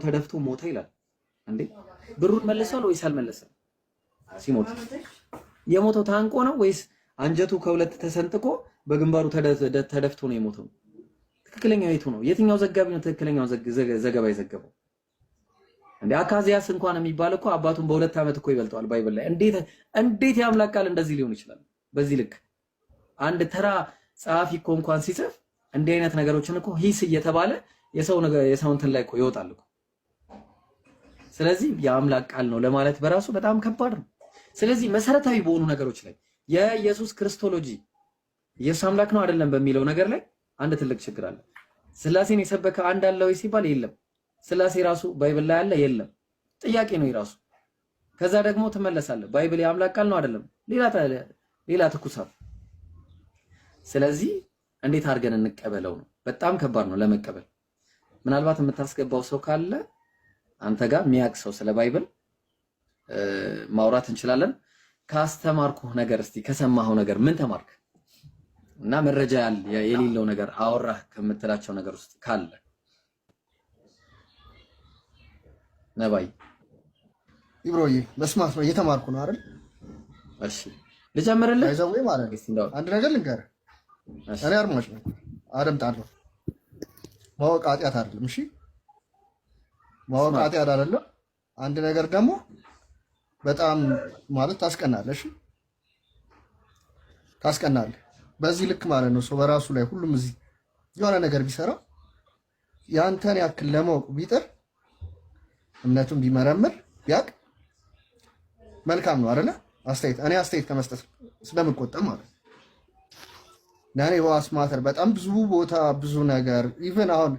ተደፍቶ ሞተ ይላል እንዴ? ብሩን መልሷል ወይስ አልመለሰም? ሲሞት የሞተው ታንቆ ነው ወይስ አንጀቱ ከሁለት ተሰንጥቆ በግንባሩ ተደፍቶ ነው የሞተው? ትክክለኛው የቱ ነው? የትኛው ዘጋቢ ነው ትክክለኛው ዘገባ የዘገበው? እንዴ አካዚያስ እንኳን የሚባል እኮ አባቱን በ2 ዓመት እኮ ይበልጠዋል ባይብል ላይ። እንዴት ያምላክ ቃል እንደዚህ ሊሆን ይችላል? በዚህ ልክ አንድ ተራ ጸሐፊ እኮ እንኳን ሲጽፍ እንዲህ አይነት ነገሮችን እኮ ሂስ እየተባለ የሰው እንትን ላይ እኮ ይወጣል እኮ። ስለዚህ የአምላክ ቃል ነው ለማለት በራሱ በጣም ከባድ ነው። ስለዚህ መሰረታዊ በሆኑ ነገሮች ላይ የኢየሱስ ክርስቶሎጂ ኢየሱስ አምላክ ነው አይደለም በሚለው ነገር ላይ አንድ ትልቅ ችግር አለ። ስላሴን የሰበከ አንድ አለ ወይ ሲባል የለም። ስላሴ ራሱ ባይብል ላይ አለ የለም። ጥያቄ ነው ይራሱ። ከዛ ደግሞ ትመለሳለህ። ባይብል የአምላክ ቃል ነው አይደለም? ሌላ ትኩሳት። ስለዚህ እንዴት አድርገን እንቀበለው ነው? በጣም ከባድ ነው ለመቀበል። ምናልባት የምታስገባው ሰው ካለ አንተ ጋር የሚያውቅ ሰው ስለ ባይብል ማውራት እንችላለን። ካስተማርኩህ ነገር እስቲ ከሰማኸው ነገር ምን ተማርክ? እና መረጃ የሌለው ነገር አወራህ ከምትላቸው ነገር ውስጥ ካለ ነባይ ኢብሮዬ መስማት ነው እየተማርኩ ነው አይደል? እሺ ልጀምርልህ። አይዘው ማለት አንድ ነገር ልንገርህ። እኔ አድማጭ ነኝ፣ አደምጣለሁ። ማወቅ ኃጢአት አይደለም። እሺ ማወቅ ኃጢአት አይደለም። አንድ ነገር ደግሞ በጣም ማለት ታስቀናለህ። እሺ ታስቀናለህ። በዚህ ልክ ማለት ነው ሰው በራሱ ላይ ሁሉም እዚህ የሆነ ነገር ቢሰራ ያንተን ያክል ለማወቅ ቢጥር እምነቱን ቢመረምር ቢያቅ መልካም ነው አይደለ? እኔ አስተያየት ከመስጠት ስለምቆጠብ ማለት ነው። ለእኔ ዋስ ማተር በጣም ብዙ ቦታ ብዙ ነገር ኢቨን አሁን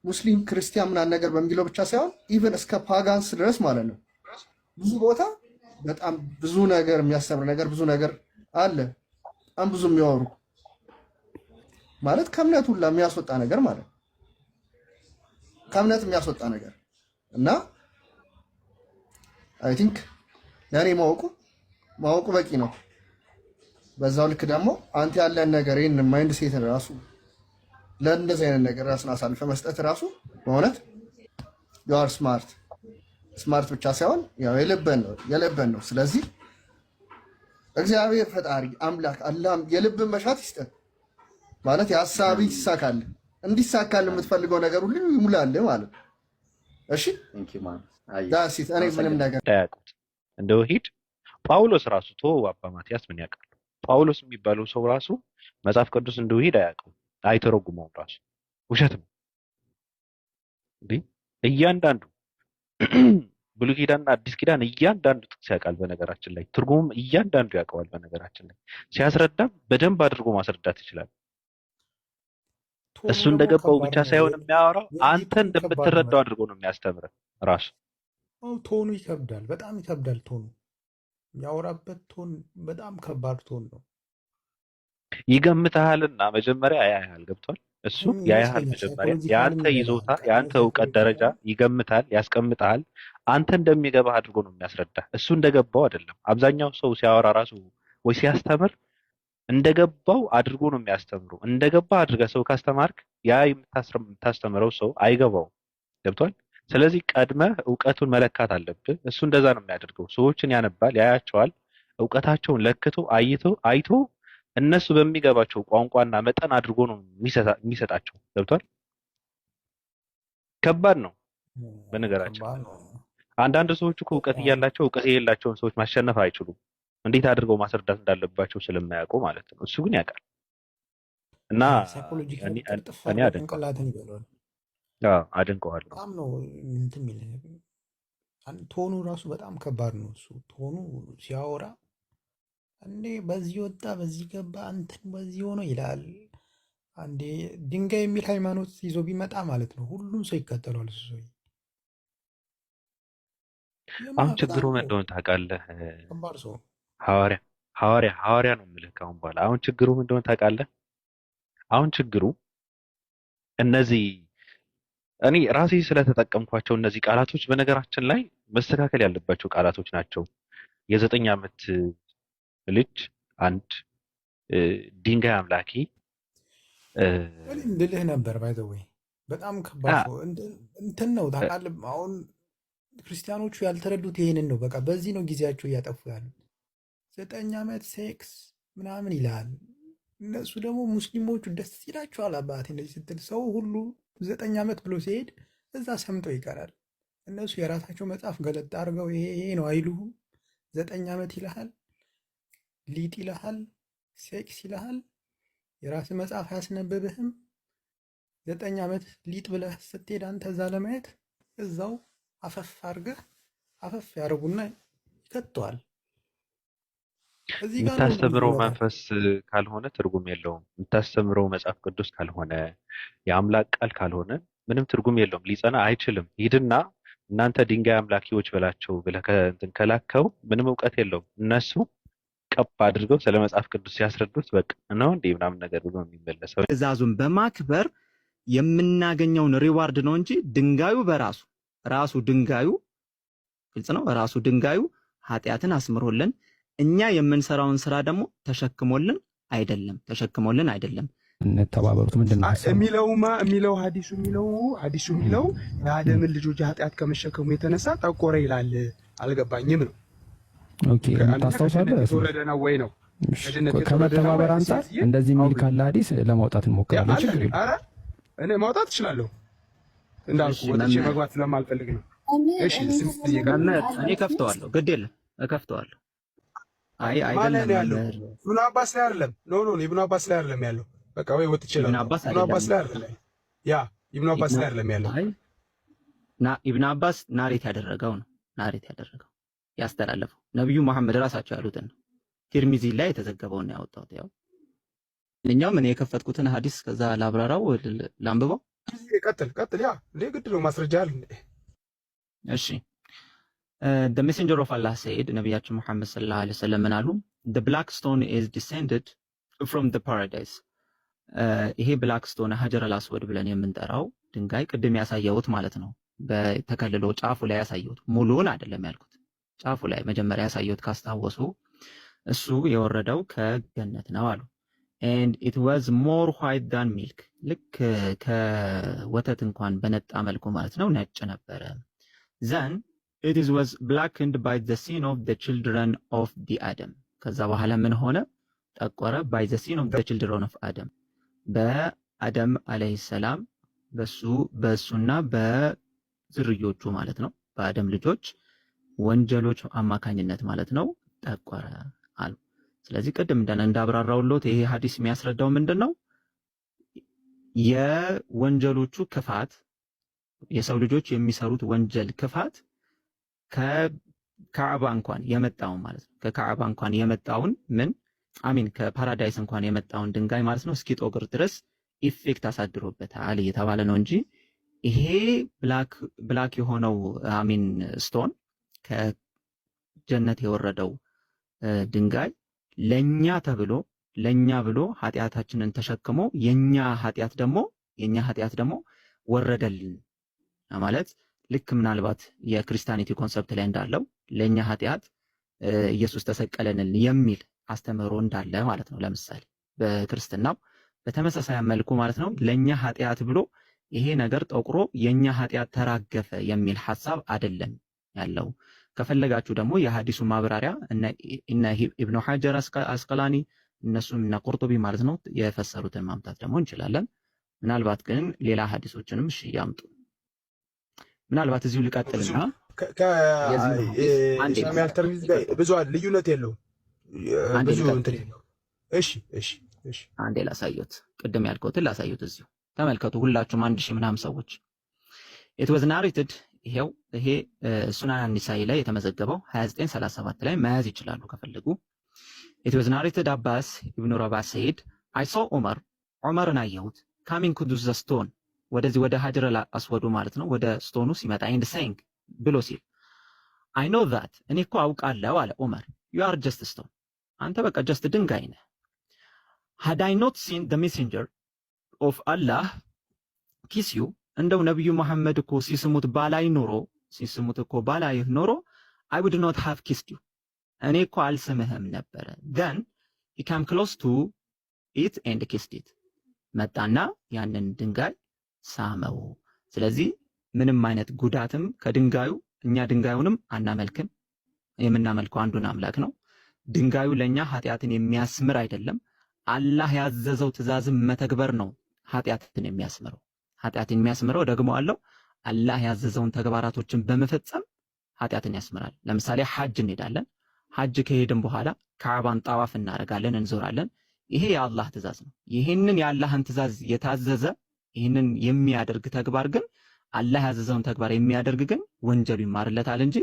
ሙስሊም ክርስቲያን ምናምን ነገር በሚለው ብቻ ሳይሆን ኢቨን እስከ ፓጋንስ ድረስ ማለት ነው ብዙ ቦታ በጣም ብዙ ነገር የሚያስተምር ነገር ብዙ ነገር አለ። በጣም ብዙ የሚያወሩ ማለት ከእምነት ሁላ የሚያስወጣ ነገር ማለት ከእምነት የሚያስወጣ ነገር እና አይ ቲንክ ለኔ ማወቁ በቂ ነው። በዛው ልክ ደግሞ አንተ ያለን ነገር ይሄን ማይንድ ሴት ራሱ ለእንደዚህ አይነት ነገር ራስን አሳልፈ መስጠት ራሱ በእውነት you are ስማርት ብቻ ሳይሆን ያው የልበን ነው። ስለዚህ እግዚአብሔር ፈጣሪ አምላክ አላህ የልብን መሻት ይስጠን ማለት የሐሳብ ይሳካል እንዲሳካል የምትፈልገው ነገር ሁሉ ይሙላል ማለት ነው። እሺ ዳሲት እኔ ምንም ነገር ያውቁት እንደው ሂድ ጳውሎስ ራሱ አባ ማቲያስ ምን ያውቃል? ጳውሎስ የሚባለው ሰው ራሱ መጽሐፍ ቅዱስ እንደው ሂድ አያውቀው፣ አይተረጉመውም። ራሱ ውሸት ነው እንዴ! እያንዳንዱ ብሉይ ኪዳንና አዲስ ኪዳን እያንዳንዱ ጥቅስ ያውቃል። በነገራችን ላይ ትርጉሙም እያንዳንዱ ያውቀዋል። በነገራችን ላይ ሲያስረዳም በደንብ አድርጎ ማስረዳት ይችላል። እሱ እንደገባው ብቻ ሳይሆን የሚያወራው አንተ እንደምትረዳው አድርጎ ነው የሚያስተምረው ራሱ። ቶኑ ይከብዳል፣ በጣም ይከብዳል። ቶኑ ያወራበት ቶን በጣም ከባድ ቶን ነው። ይገምታልና መጀመሪያ ያያል። ገብቷል? እሱ ያያል መጀመሪያ ያንተ ይዞታ ያንተ እውቀት ደረጃ ይገምታል፣ ያስቀምጣል። አንተ እንደሚገባህ አድርጎ ነው የሚያስረዳ። እሱ እንደገባው አይደለም። አብዛኛው ሰው ሲያወራ ራሱ ወይ ሲያስተምር እንደገባው አድርጎ ነው የሚያስተምረው። እንደገባ አድርገህ ሰው ካስተማርክ ያ የምታስተምረው ሰው አይገባው። ገብቷል? ስለዚህ ቀድመህ እውቀቱን መለካት አለብህ። እሱ እንደዛ ነው የሚያደርገው። ሰዎችን ያነባል፣ ያያቸዋል። እውቀታቸውን ለክቶ አይቶ እነሱ በሚገባቸው ቋንቋና መጠን አድርጎ ነው የሚሰጣቸው። ገብቷል? ከባድ ነው። በነገራችን አንዳንድ ሰዎች እኮ እውቀት እያላቸው እውቀት የሌላቸውን ሰዎች ማሸነፍ አይችሉም። እንዴት አድርገው ማስረዳት እንዳለባቸው ስለማያውቁ ማለት ነው። እሱ ግን ያውቃል እና እኔ አደንቀዋለሁ። በጣም ነው እንትን የሚል ቶኑ ራሱ በጣም ከባድ ነው። እሱ ቶኑ ሲያወራ እንዴ በዚህ ወጣ በዚህ ገባ እንትን በዚህ ሆኖ ይላል። አንዴ ድንጋይ የሚል ሃይማኖት ይዞ ቢመጣ ማለት ነው ሁሉም ሰው ይከተለዋል። እሱ ሰው አሁን ችግሩ ምን እንደሆነ ታውቃለህ? ከባድ ሰው ሐዋርያ ነው የምልህ ከአሁን በኋላ። አሁን ችግሩ ምን እንደሆነ ታውቃለህ? አሁን ችግሩ እነዚህ እኔ ራሴ ስለተጠቀምኳቸው እነዚህ ቃላቶች በነገራችን ላይ መስተካከል ያለባቸው ቃላቶች ናቸው። የ9 ዓመት ልጅ አንድ ድንጋይ አምላኪ እንድልህ ነበር ባይ ዘ ወይ በጣም ከባድ ነው። እንትን ነው ታውቃለህ። አሁን ክርስቲያኖቹ ያልተረዱት ይሄንን ነው። በቃ በዚህ ነው ጊዜያቸው እያጠፉ ያሉት። 9 ዓመት ሴክስ ምናምን ይላል። እነሱ ደግሞ ሙስሊሞቹ ደስ ይላቸዋል። አባቴ እንደዚህ ስትል ሰው ሁሉ 9 ዓመት ብሎ ሲሄድ እዛ ሰምቶ ይቀራል። እነሱ የራሳቸው መጽሐፍ ገለጥ አድርገው ይሄ ነው አይሉህም። 9 ዓመት ይልሃል፣ ሊጥ ይልሃል፣ ሴክስ ይልሃል። የራስህ መጽሐፍ አያስነብብህም። 9 ዓመት ሊጥ ብለህ ስትሄድ አንተ እዛ ለማየት እዛው አፈፍ አድርገህ አፈፍ ያደርጉና ይከተዋል። የምታስተምረው መንፈስ ካልሆነ ትርጉም የለውም። የምታስተምረው መጽሐፍ ቅዱስ ካልሆነ የአምላክ ቃል ካልሆነ ምንም ትርጉም የለውም። ሊጸና አይችልም። ሂድና እናንተ ድንጋይ አምላኪዎች በላቸው ብለህ እንትን ከላከው ምንም እውቀት የለውም። እነሱ ቀብ አድርገው ስለ መጽሐፍ ቅዱስ ሲያስረዱት በቃ ነው እንዴ ምናምን ነገር ብሎ የሚመለሰው ትእዛዙን በማክበር የምናገኘውን ሪዋርድ ነው እንጂ ድንጋዩ ራሱ ድንጋዩ ግልጽ ነው። ራሱ ድንጋዩ ኃጢአትን አስምሮልን እኛ የምንሰራውን ስራ ደግሞ ተሸክሞልን አይደለም። ተባበሩት ምንድነው የሚለው ሐዲሱ የሚለው የአደምን ልጆች ኃጢአት ከመሸከሙ የተነሳ ጠቆረ ይላል። አልገባኝም ነው። ኦኬ ታስታውሳለህ? የተወረደ ነው ወይ ነው? ከመተባበር አንፃር እንደዚህ የሚል ካለ ሐዲስ ለማውጣት እንሞክራለን። ችግር የለም። ኧረ እኔ ማውጣት እችላለሁ እንዳልኩ ወጥቼ መግባት ስለማልፈልግ ነው። እሺ እኔ ከፍተዋለሁ። ግድ የለም እከፍተዋለሁ። አይ አይደለም ኢብኑ አባስ ላይ አይደለም። ኖ ኢብኑ አባስ ላይ አይደለም ያለው። በቃ ወይ ወጥቼ ነው። ኢብኑ አባስ ላይ አይደለም። ያ ኢብኑ አባስ ላይ አይደለም ያለው። ኢብኑ አባስ ናሬት ያደረገው ያስተላለፈው ነብዩ መሐመድ ራሳቸው ያሉትን ነው። ቲርሚዚ ላይ የተዘገበውን ነው ያወጣሁት። ያው እኛም እኔ የከፈትኩትን ሐዲስ ከዛ ላብራራው ላንብበው። ቀጥል። ያ ግድ ነው ማስረጃ አለ። እሺ the messenger of Allah said ነብያችን መሐመድ ሰለላሁ ዐለይሂ ወሰለም ምን አሉ? the black stone is descended from the paradise ይሄ ብላክ ስቶን ሀጀረል አስወድ ብለን የምንጠራው ድንጋይ ቅድም ያሳየሁት ማለት ነው። በተከልሎ ጫፉ ላይ ያሳየሁት ሙሉውን አይደለም ያልኩት፣ ጫፉ ላይ መጀመሪያ ያሳየሁት ካስታወሱ እሱ የወረደው ከገነት ነው አሉ። and it was more white than milk ልክ ከወተት እንኳን በነጣ መልኩ ማለት ነው ነጭ ነበረ። then it was blackened by the sin of the children of the Adam ከዛ በኋላ ምን ሆነ? ጠቆረ by the sin of the children of Adam በአደም አለይሂ ሰላም በሱና በዝርዮቹ ማለት ነው በአደም ልጆች ወንጀሎች አማካኝነት ማለት ነው ጠቆረ አሉ። ስለዚህ ቅድም እንዳብራራውሎት ይሄ ሐዲስ የሚያስረዳው ምንድነው? የወንጀሎቹ ክፋት የሰው ልጆች የሚሰሩት ወንጀል ክፋት ከካዕባ እንኳን የመጣውን ማለት ነው ከካዕባ እንኳን የመጣውን ከፓራዳይስ እንኳን የመጣውን ድንጋይ ማለት ነው እስኪጦግር ድረስ ኢፌክት አሳድሮበታል እየተባለ ነው እንጂ ይሄ ብላክ የሆነው ስቶን ከጀነት የወረደው ድንጋይ ለኛ ብሎ ኃጢአታችንን ተሸክሞ የኛ ኃጢአት ደግሞ ወረደልን ማለት ልክ ምናልባት የክርስቲያኒቲ ኮንሰፕት ላይ እንዳለው ለኛ ኃጢአት ኢየሱስ ተሰቀለልን የሚል አስተምህሮ እንዳለ ማለት ነው። ለምሳሌ በክርስትናው በተመሳሳይ መልኩ ማለት ነው ለኛ ኃጢአት ብሎ ይሄ ነገር ጠቁሮ የኛ ኃጢአት ተራገፈ የሚል ሐሳብ አይደለም ያለው። ከፈለጋችሁ ደግሞ የሐዲሱ ማብራሪያ እነ ኢብኑ ሐጀር አስቀላኒ እነሱም እና ቁርጡቢ ማለት ነው የፈሰሩትን ማምጣት ደግሞ እንችላለን። ምናልባት ግን ሌላ ሐዲሶችንም ያምጡ። ምናልባት እዚሁ ልቀጥልና ከኢስላሚያል ተርሚዝ ጋር ብዙ ልዩነት የለውም። ብዙ እንትን ነው። እሺ አንዴ ላሳዩት፣ ቅድም ያልከውትን ላሳዩት። እዚሁ ተመልከቱ ሁላችሁም 1000 ምናምን ሰዎች it was narrated ይሄ ሱናን አኒሳኢ ላይ የተመዘገበው 2937 ላይ መያዝ ይችላሉ ከፈለጉ። it was narrated አባስ ኢብኑ ረባህ said I saw ዑመርን አየሁት coming to the stone ወደዚህ ወደ ሀጀረል አስወዱ ማለት ነው ወደ ስቶኑ ሲመጣ and saying ብሎ ሲል I know that እኔ እኮ አውቃለሁ አለ ዑመር you are just a stone አንተ በቃ just ድንጋይ ነህ had I not seen the messenger of Allah kiss you እንደው ነብዩ መሐመድ እኮ ሲስሙት ባላይ ኖሮ I would not have kissed you እኔ እኮ አልስምህም ነበረ then he came close to it and kissed it መጣና ያንን ድንጋይ ሳመው። ስለዚህ ምንም አይነት ጉዳትም ከድንጋዩ እኛ ድንጋዩንም አናመልክም። የምናመልከው አንዱን አምላክ ነው። ድንጋዩ ለኛ ኃጢአትን የሚያስምር አይደለም። አላህ ያዘዘው ትእዛዝም መተግበር ነው ኃጢአትን የሚያስምረው። ኃጢአትን የሚያስምረው ደግሞ አለው አላህ ያዘዘውን ተግባራቶችን በመፈጸም ኃጢአትን ያስምራል። ለምሳሌ ሐጅ እንሄዳለን። ሐጅ ከሄድን በኋላ ካዕባን ጣዋፍ እናደርጋለን፣ እንዞራለን። ይሄ የአላህ ትእዛዝ ነው። ይህንን የአላህን ትእዛዝ የታዘዘ ይህንን የሚያደርግ ተግባር ግን አላህ ያዘዘውን ተግባር የሚያደርግ ግን ወንጀሉ ይማርለታል እንጂ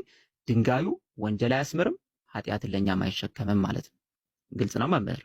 ድንጋዩ ወንጀል አያስምርም፣ ኃጢአትን ለኛም አይሸከምም ማለት ነው። ግልጽ ነው መምህር?